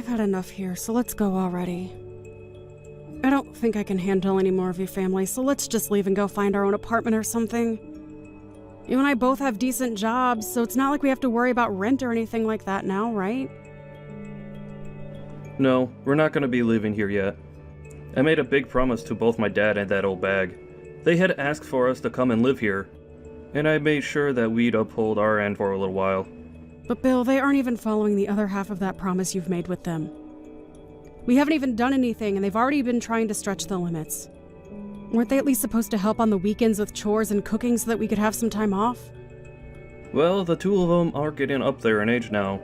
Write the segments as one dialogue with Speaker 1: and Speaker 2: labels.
Speaker 1: I've had enough here, so let's go already. I don't think I can handle any more of your family, so let's just leave and go find our own apartment or something. You and I both have decent jobs, so it's not like we have to worry about rent or anything like that now, right?
Speaker 2: No, we're not going to be living here yet. I made a big promise to both my dad and that old bag. They had asked for us to come and live here, and I made sure that we'd uphold our end for a little while.
Speaker 1: But Bill, they aren't even following the other half of that promise you've made with them. We haven't even done anything, and they've already been trying to stretch the limits. Weren't they at least supposed to help on the weekends with chores and cooking so that we could have some time off?
Speaker 2: Well, the two of them are getting up there in age now,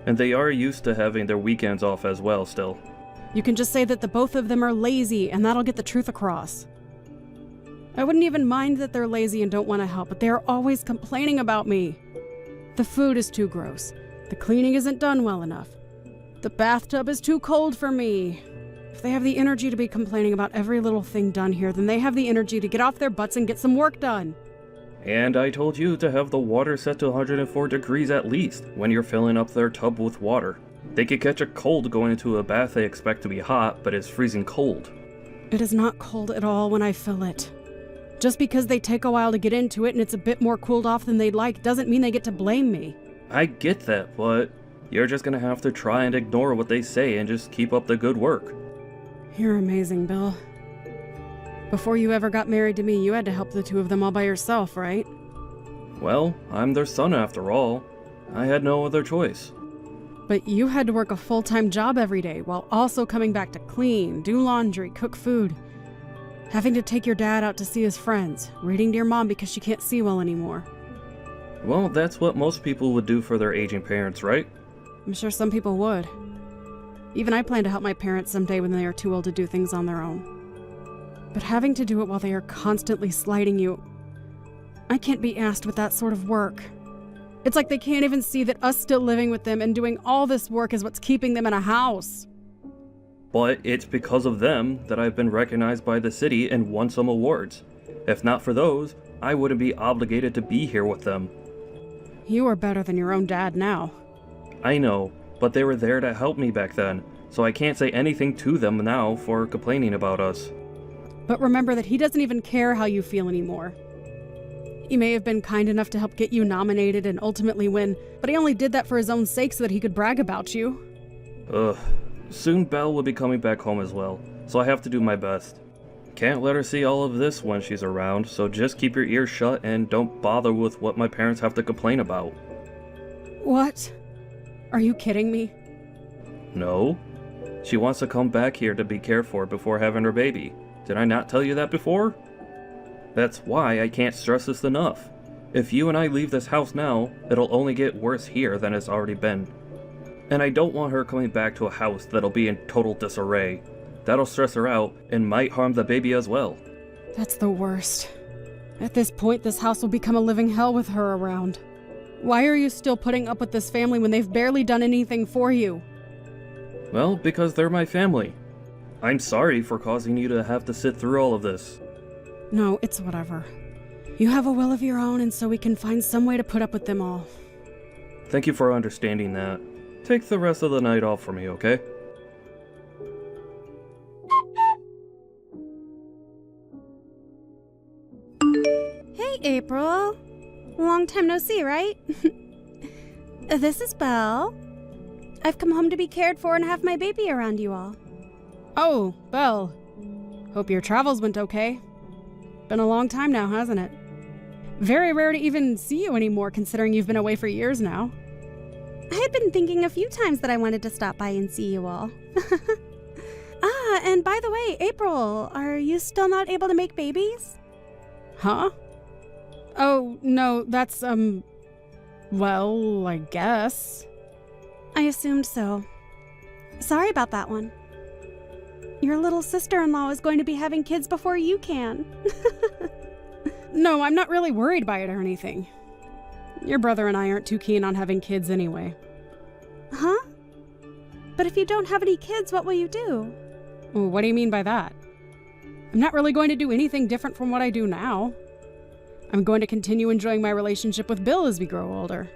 Speaker 2: and they are used to having their weekends off as well still.
Speaker 1: You can just say that the both of them are lazy, and that'll get the truth across. I wouldn't even mind that they're lazy and don't want to help, but they are always complaining about me. The food is too gross. The cleaning isn't done well enough. The bathtub is too cold for me. If they have the energy to be complaining about every little thing done here, then they have the energy to get off their butts and get some work done.
Speaker 2: And I told you to have the water set to 104 degrees at least when you're filling up their tub with water. They could catch a cold going into a bath they expect to be hot, but is freezing cold.
Speaker 1: It is not cold at all when I fill it. Just because they take a while to get into it and it's a bit more cooled off than they'd like doesn't mean they get to blame me.
Speaker 2: I get that, but you're just gonna have to try and ignore what they say and just keep up the good work.
Speaker 1: You're amazing, Bill. Before you ever got married to me, you had to help the two of them all by yourself, right?
Speaker 2: Well, I'm their son after all. I had no other choice.
Speaker 1: But you had to work a full-time job every day while also coming back to clean, do laundry, cook food. Having to take your dad out to see his friends, reading to your mom because she can't see well anymore.
Speaker 2: Well, that's what most people would do for their aging parents, right?
Speaker 1: I'm sure some people would. Even I plan to help my parents someday when they are too old to do things on their own. But having to do it while they are constantly slighting you, I can't be asked with that sort of work. It's like they can't even see that us still living with them and doing all this work is what's keeping them in a house.
Speaker 2: But it's because of them that I've been recognized by the city and won some awards. If not for those, I wouldn't be obligated to be here with them.
Speaker 1: You are better than your own dad now.
Speaker 2: I know, but they were there to help me back then, so I can't say anything to them now for complaining about us.
Speaker 1: But remember that he doesn't even care how you feel anymore. He may have been kind enough to help get you nominated and ultimately win, but he only did that for his own sake so that he could brag about you.
Speaker 2: Ugh. Soon Belle will be coming back home as well, so I have to do my best. Can't let her see all of this when she's around, so just keep your ears shut and don't bother with what my parents have to complain about.
Speaker 1: What? Are you kidding me?
Speaker 2: No. She wants to come back here to be cared for before having her baby. Did I not tell you that before? That's why I can't stress this enough. If you and I leave this house now, it'll only get worse here than it's already been. And I don't want her coming back to a house that'll be in total disarray. That'll stress her out and might harm the baby as well.
Speaker 1: That's the worst. At this point, this house will become a living hell with her around. Why are you still putting up with this family when they've barely done anything for you?
Speaker 2: Well, because they're my family. I'm sorry for causing you to have to sit through all of this.
Speaker 1: No, it's whatever. You have a will of your own, and so we can find some way to put up with them all.
Speaker 2: Thank you for understanding that. Take the rest of the night off for me, okay?
Speaker 3: Hey, April. Long time no see, right? This is Belle. I've come home to be cared for and have my baby around you all.
Speaker 1: Oh, Belle. Hope your travels went okay. Been a long time now, hasn't it? Very rare to even see you anymore, considering you've been away for years now.
Speaker 3: I had been thinking a few times that I wanted to stop by and see you all. And by the way, April, are you still not able to make babies?
Speaker 1: Huh? Oh, no, that's, well, I guess.
Speaker 3: I assumed so. Sorry about that one. Your little sister-in-law is going to be having kids before you can.
Speaker 1: No, I'm not really worried by it or anything. Your brother and I aren't too keen on having kids anyway.
Speaker 3: Huh? But if you don't have any kids, what will you do?
Speaker 1: Well, what do you mean by that? I'm not really going to do anything different from what I do now. I'm going to continue enjoying my relationship with Bill as we grow older.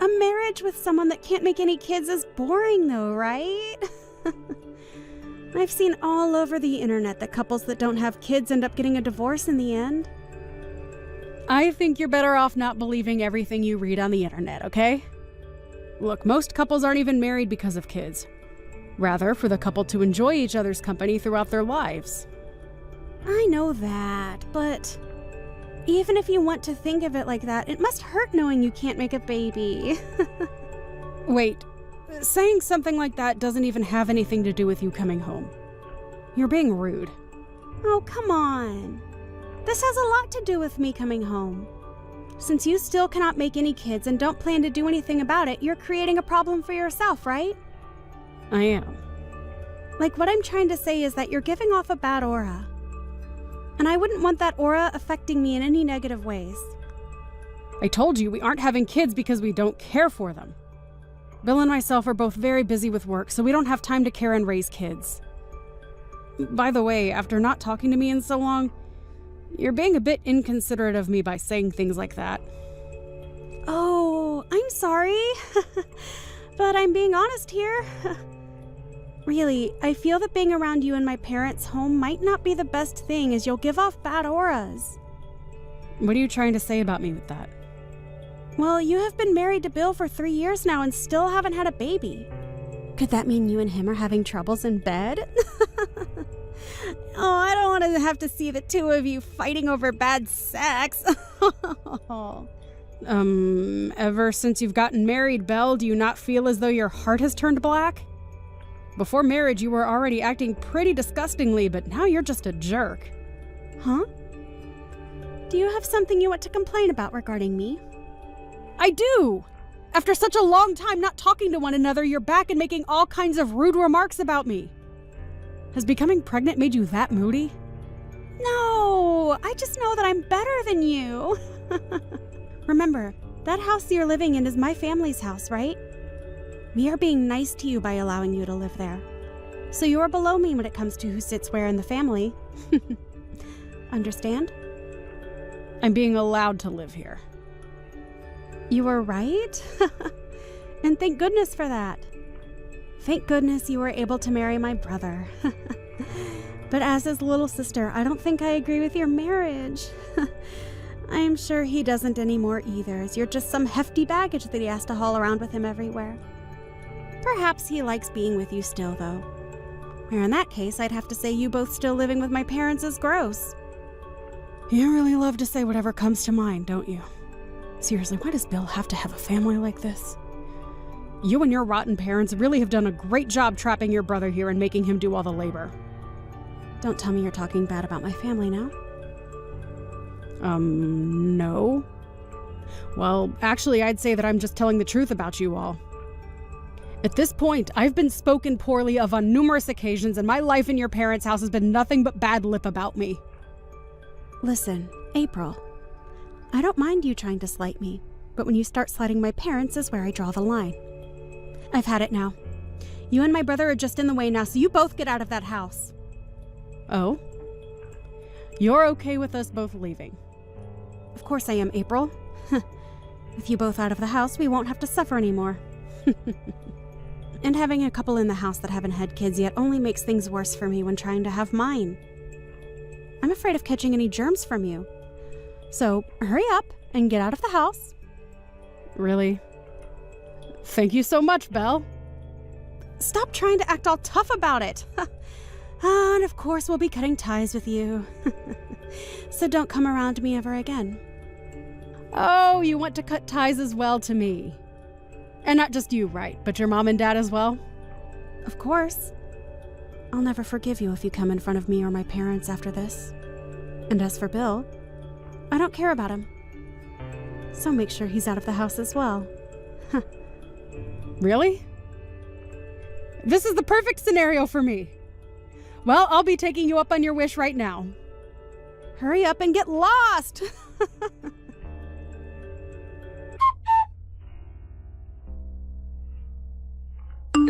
Speaker 3: A marriage with someone that can't make any kids is boring though, right? I've seen all over the internet that couples that don't have kids end up getting a divorce in the end.
Speaker 1: I think you're better off not believing everything you read on the internet, okay? Look, most couples aren't even married because of kids. Rather, for the couple to enjoy each other's company throughout their lives.
Speaker 3: I know that, but even if you want to think of it like that, it must hurt knowing you can't make a baby.
Speaker 1: Wait, saying something like that doesn't even have anything to do with you coming home. You're being rude.
Speaker 3: Oh, come on. This has a lot to do with me coming home. Since you still cannot make any kids and don't plan to do anything about it, you're creating a problem for yourself, right?
Speaker 1: I am.
Speaker 3: Like, what I'm trying to say is that you're giving off a bad aura. And I wouldn't want that aura affecting me in any negative ways.
Speaker 1: I told you we aren't having kids because we don't care for them. Bill and myself are both very busy with work, so we don't have time to care and raise kids. By the way, after not talking to me in so long, you're being a bit inconsiderate of me by saying things like that.
Speaker 3: Oh, I'm sorry. But I'm being honest here. Really, I feel that being around you in my parents' home might not be the best thing, as you'll give off bad auras.
Speaker 1: What are you trying to say about me with that?
Speaker 3: Well, you have been married to Bill for 3 years now and still haven't had a baby. Could that mean you and him are having troubles in bed? Oh, I don't want to have to see the two of you fighting over bad sex.
Speaker 1: Ever since you've gotten married, Belle, do you not feel as though your heart has turned black? Before marriage, you were already acting pretty disgustingly, but now you're just a jerk.
Speaker 3: Huh? Do you have something you want to complain about regarding me?
Speaker 1: I do! After such a long time not talking to one another, you're back and making all kinds of rude remarks about me. Has becoming pregnant made you that moody?
Speaker 3: No, I just know that I'm better than you. Remember, that house you're living in is my family's house, right? We are being nice to you by allowing you to live there. So you are below me when it comes to who sits where in the family. Understand?
Speaker 1: I'm being allowed to live here.
Speaker 3: You were right. And thank goodness for that. Thank goodness you were able to marry my brother. But as his little sister, I don't think I agree with your marriage. I'm sure he doesn't anymore either, as you're just some hefty baggage that he has to haul around with him everywhere. Perhaps he likes being with you still, though. Or in that case, I'd have to say you both still living with my parents is gross.
Speaker 1: You really love to say whatever comes to mind, don't you? Seriously, why does Bill have to have a family like this? You and your rotten parents really have done a great job trapping your brother here and making him do all the labor.
Speaker 3: Don't tell me you're talking bad about my family now.
Speaker 1: No. Well, actually, I'd say that I'm just telling the truth about you all. At this point, I've been spoken poorly of on numerous occasions, and my life in your parents' house has been nothing but bad lip about me.
Speaker 3: Listen, April, I don't mind you trying to slight me, but when you start slighting my parents is where I draw the line. I've had it now. You and my brother are just in the way now, so you both get out of that house.
Speaker 1: Oh? You're okay with us both leaving?
Speaker 3: Of course I am, April. With you both out of the house, we won't have to suffer anymore. And having a couple in the house that haven't had kids yet only makes things worse for me when trying to have mine. I'm afraid of catching any germs from you. So, hurry up and get out of the house.
Speaker 1: Really? Thank you so much, Belle.
Speaker 3: Stop trying to act all tough about it. And of course we'll be cutting ties with you. So don't come around me ever again.
Speaker 1: Oh, you want to cut ties as well to me. And not just you, right, but your mom and dad as well?
Speaker 3: Of course. I'll never forgive you if you come in front of me or my parents after this. And as for Bill, I don't care about him. So make sure he's out of the house as well.
Speaker 1: Really? This is the perfect scenario for me. Well, I'll be taking you up on your wish right now.
Speaker 3: Hurry up and get lost!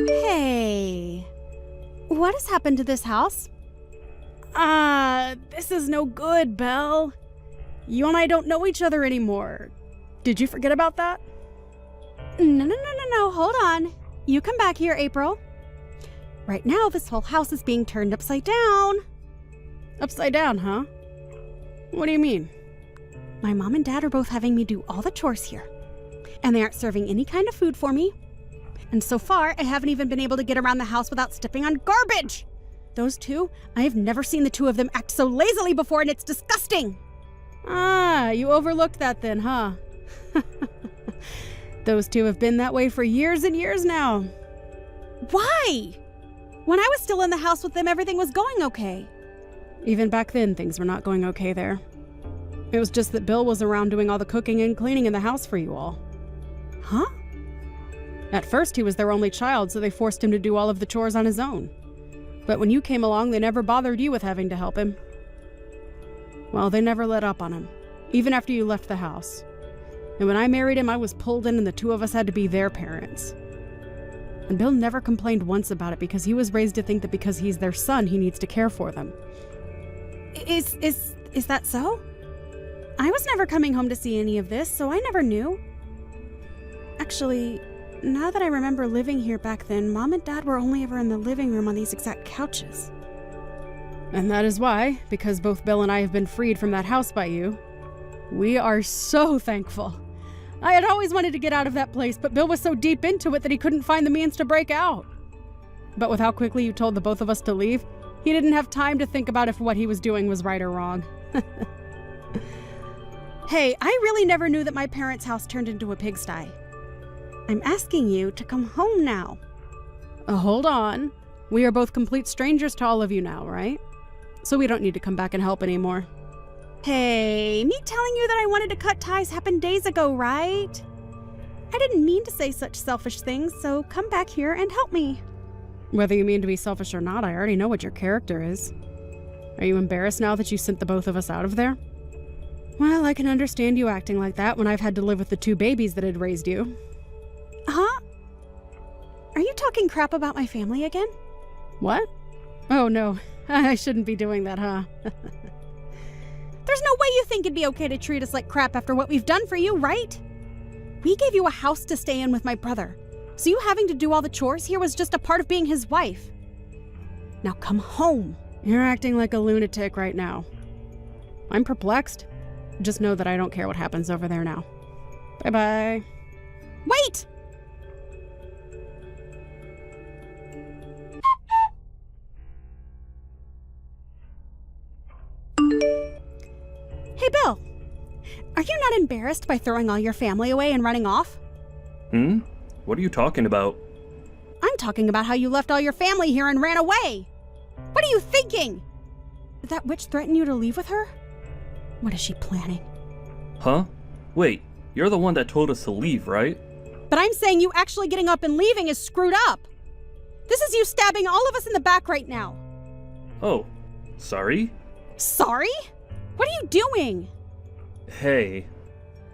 Speaker 3: Hey, what has happened to this house?
Speaker 1: This is no good, Belle. You and I don't know each other anymore. Did you forget about that?
Speaker 3: No, hold on. You come back here, April. Right now, this whole house is being turned upside down.
Speaker 1: Upside down, huh? What do you mean?
Speaker 3: My mom and dad are both having me do all the chores here. And they aren't serving any kind of food for me. And so far, I haven't even been able to get around the house without stepping on garbage. Those two, I have never seen the two of them act so lazily before, and it's disgusting.
Speaker 1: Ah, you overlooked that then, huh? Those two have been that way for years and years now.
Speaker 3: Why? When I was still in the house with them, everything was going okay.
Speaker 1: Even back then, things were not going okay there. It was just that Bill was around doing all the cooking and cleaning in the house for you all.
Speaker 3: Huh?
Speaker 1: At first, he was their only child, so they forced him to do all of the chores on his own. But when you came along, they never bothered you with having to help him. Well, they never let up on him, even after you left the house. And when I married him, I was pulled in and the two of us had to be their parents. And Bill never complained once about it because he was raised to think that because he's their son, he needs to care for them.
Speaker 3: Is that so? I was never coming home to see any of this, so I never knew. Actually, now that I remember living here back then, Mom and Dad were only ever in the living room on these exact couches.
Speaker 1: And that is why, because both Bill and I have been freed from that house by you, we are so thankful. I had always wanted to get out of that place, but Bill was so deep into it that he couldn't find the means to break out. But with how quickly you told the both of us to leave, he didn't have time to think about if what he was doing was right or wrong.
Speaker 3: Hey, I really never knew that my parents' house turned into a pigsty. I'm asking you to come home now.
Speaker 1: Hold on. We are both complete strangers to all of you now, right? So we don't need to come back and help anymore.
Speaker 3: Hey, me telling you that I wanted to cut ties happened days ago, right? I didn't mean to say such selfish things, so come back here and help me.
Speaker 1: Whether you mean to be selfish or not, I already know what your character is. Are you embarrassed now that you sent the both of us out of there? Well, I can understand you acting like that when I've had to live with the two babies that had raised you.
Speaker 3: Huh? Are you talking crap about my family again?
Speaker 1: What? Oh no, I shouldn't be doing that, huh?
Speaker 3: There's no way you think it'd be okay to treat us like crap after what we've done for you, right? We gave you a house to stay in with my brother, so you having to do all the chores here was just a part of being his wife. Now come home.
Speaker 1: You're acting like a lunatic right now. I'm perplexed. Just know that I don't care what happens over there now. Bye-bye.
Speaker 3: Wait! Hey, Bill. Are you not embarrassed by throwing all your family away and running off?
Speaker 2: What are you talking about?
Speaker 3: I'm talking about how you left all your family here and ran away. What are you thinking? Did that witch threaten you to leave with her? What is she planning?
Speaker 2: Huh? Wait, you're the one that told us to leave, right?
Speaker 3: But I'm saying you actually getting up and leaving is screwed up. This is you stabbing all of us in the back right now.
Speaker 2: Oh, sorry?
Speaker 3: Sorry? What are you doing?
Speaker 2: Hey,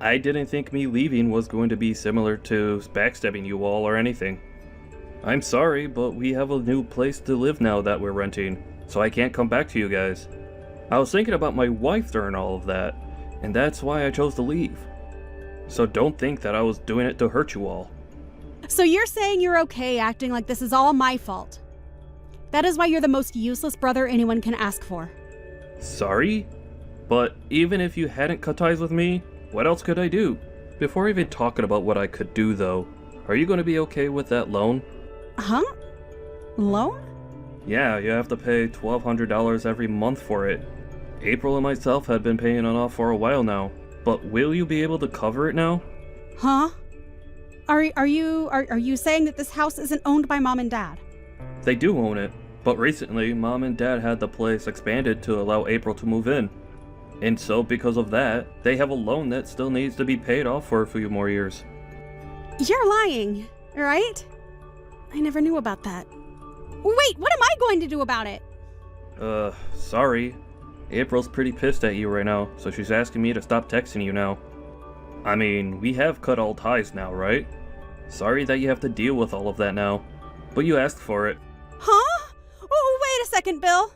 Speaker 2: I didn't think me leaving was going to be similar to backstabbing you all or anything. I'm sorry, but we have a new place to live now that we're renting, so I can't come back to you guys. I was thinking about my wife during all of that, and that's why I chose to leave. So don't think that I was doing it to hurt you all.
Speaker 3: So you're saying you're okay acting like this is all my fault. That is why you're the most useless brother anyone can ask for.
Speaker 2: Sorry? But even if you hadn't cut ties with me, what else could I do? Before even talking about what I could do though, are you going to be okay with that loan?
Speaker 3: Huh? Loan?
Speaker 2: Yeah, you have to pay $1,200 every month for it. April and myself had been paying it off for a while now, but will you be able to cover it now?
Speaker 3: Huh? Are you saying that this house isn't owned by Mom and Dad?
Speaker 2: They do own it, but recently Mom and Dad had the place expanded to allow April to move in. And so because of that, they have a loan that still needs to be paid off for a few more years.
Speaker 3: You're lying, right? I never knew about that. Wait, what am I going to do about it?
Speaker 2: Sorry. April's pretty pissed at you right now, so she's asking me to stop texting you now. I mean, we have cut all ties now, right? Sorry that you have to deal with all of that now, but you asked for it.
Speaker 3: Huh? Oh, wait a second, Bill.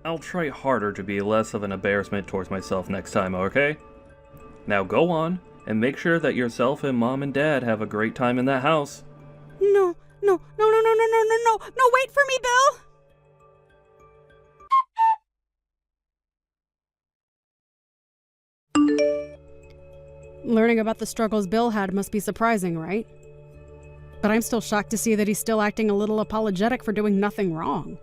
Speaker 2: I'll try harder to be less of an embarrassment towards myself next time, okay? Now go on, and make sure that yourself and Mom and Dad have a great time in that house.
Speaker 3: No, wait for me, Bill!
Speaker 1: Learning about the struggles Bill had must be surprising, right? But I'm still shocked to see that he's still acting a little apologetic for doing nothing wrong.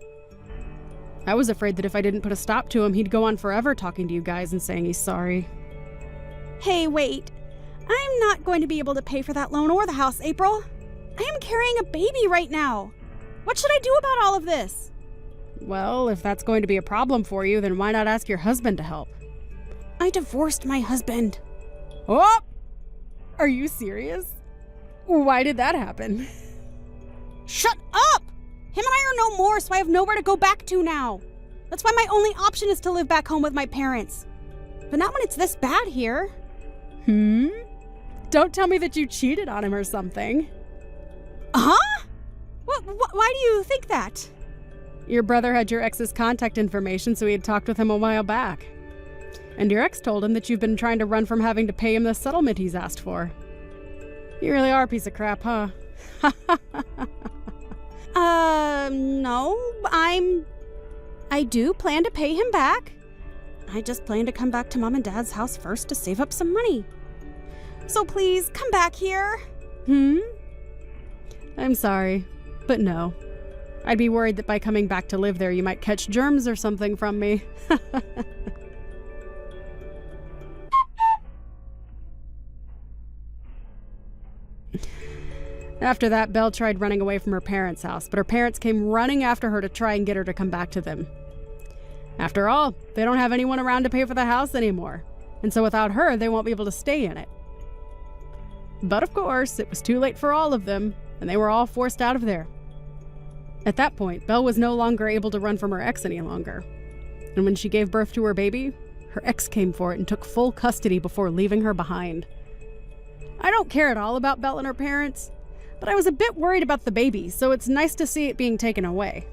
Speaker 1: I was afraid that if I didn't put a stop to him, he'd go on forever talking to you guys and saying he's sorry.
Speaker 3: Hey, wait. I'm not going to be able to pay for that loan or the house, April. I am carrying a baby right now. What should I do about all of this?
Speaker 1: Well, if that's going to be a problem for you, then why not ask your husband to help?
Speaker 3: I divorced my husband.
Speaker 1: Oh! Are you serious? Why did that happen?
Speaker 3: Shut up! Him and I are no more, so I have nowhere to go back to now. That's why my only option is to live back home with my parents. But not when it's this bad here.
Speaker 1: Don't tell me that you cheated on him or something.
Speaker 3: Huh? Why do you think that?
Speaker 1: Your brother had your ex's contact information, so he had talked with him a while back. And your ex told him that you've been trying to run from having to pay him the settlement he's asked for. You really are a piece of crap, huh?
Speaker 3: No, I do plan to pay him back. I just plan to come back to Mom and Dad's house first to save up some money. So please, come back here.
Speaker 1: I'm sorry, but no. I'd be worried that by coming back to live there, you might catch germs or something from me. After that, Belle tried running away from her parents' house, but her parents came running after her to try and get her to come back to them. After all, they don't have anyone around to pay for the house anymore, and so without her, they won't be able to stay in it. But of course, it was too late for all of them, and they were all forced out of there. At that point, Belle was no longer able to run from her ex any longer. And when she gave birth to her baby, her ex came for it and took full custody before leaving her behind. I don't care at all about Belle and her parents, but I was a bit worried about the baby, so it's nice to see it being taken away.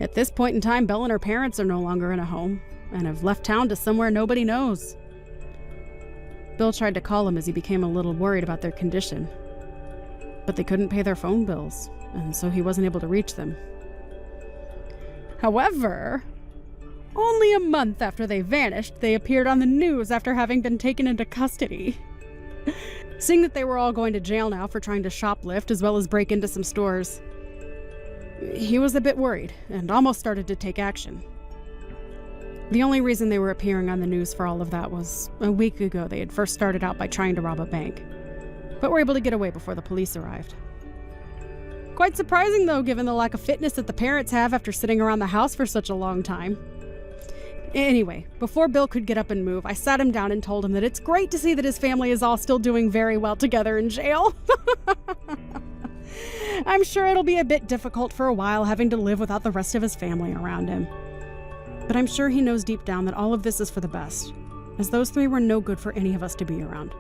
Speaker 1: At this point in time, Belle and her parents are no longer in a home, and have left town to somewhere nobody knows. Bill tried to call him as he became a little worried about their condition, but they couldn't pay their phone bills, and so he wasn't able to reach them. However, only a month after they vanished, they appeared on the news after having been taken into custody. Seeing that they were all going to jail now for trying to shoplift as well as break into some stores, he was a bit worried and almost started to take action. The only reason they were appearing on the news for all of that was a week ago they had first started out by trying to rob a bank, but were able to get away before the police arrived. Quite surprising though, given the lack of fitness that the parents have after sitting around the house for such a long time. Anyway, before Bill could get up and move, I sat him down and told him that it's great to see that his family is all still doing very well together in jail. I'm sure it'll be a bit difficult for a while having to live without the rest of his family around him. But I'm sure he knows deep down that all of this is for the best, as those three were no good for any of us to be around.